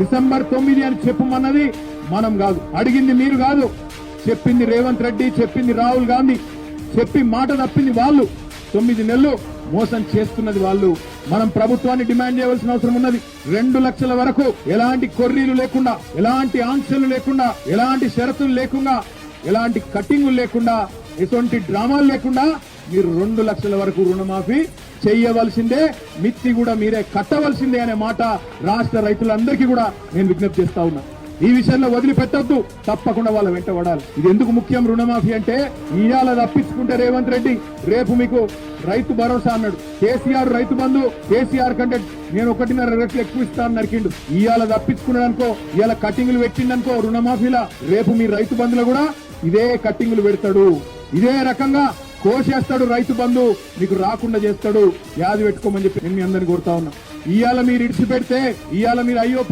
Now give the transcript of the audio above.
December 9 అని చెప్పమన్నది మనం కాదు, అడిగింది మీరు కాదు, చెప్పింది రేవంత్ రెడ్డి, చెప్పింది రాహుల్ గాంధీ, చెప్పి మాట తప్పింది వాళ్ళు. 9 నెలలు మోసం చేస్తున్నది వాళ్ళు. మనం ప్రభుత్వాన్ని డిమాండ్ చేయవలసిన అవసరం ఉన్నది. 2 లక్షల వరకు ఎలాంటి కొర్రీలు లేకుండా, ఎలాంటి ఆంక్షలు లేకుండా, ఎలాంటి షరతులు లేకుండా, ఎలాంటి కట్టింగులు లేకుండా, ఎటువంటి డ్రామాలు లేకుండా మీరు 2 లక్షల వరకు రుణమాఫీ చెయ్యవలసిందే, మిత్తి కూడా మీరే కట్టవలసిందే అనే మాట రాష్ట్ర రైతులందరికీ కూడా నేను విజ్ఞప్తి చేస్తా ఉన్నా. ఈ విషయంలో వదిలిపెట్టొద్దు, తప్పకుండా వాళ్ళ వెంట పడాలి. ఇది ఎందుకు ముఖ్యం రుణమాఫీ అంటే, ఇవాళ తప్పించుకుంటే రేవంత్ రెడ్డి రేపు మీకు రైతు భరోసా అన్నాడు. కేసీఆర్ రైతు బంధు, కేసీఆర్ కంటే నేను 1.5 రెట్లు ఎక్కువ ఇస్తాను నరికిండు. ఇవాళ తప్పించుకున్నాడు అనుకో, ఇవాళ కట్టింగులు పెట్టిండనుకో రుణమాఫీలా, రేపు మీ రైతు బంధులో కూడా ఇదే కట్టింగులు పెడతాడు, ఇదే రకంగా కోసేస్తాడు. రైతు బంధు మీకు రాకుండా చేస్తాడు. వ్యాధి పెట్టుకోమని చెప్పి నేను మీ అందరిని కోరుతా ఉన్నా. ఇవాళ మీరు ఇడిచిపెడితే, ఇవాళ మీరు అయ్యో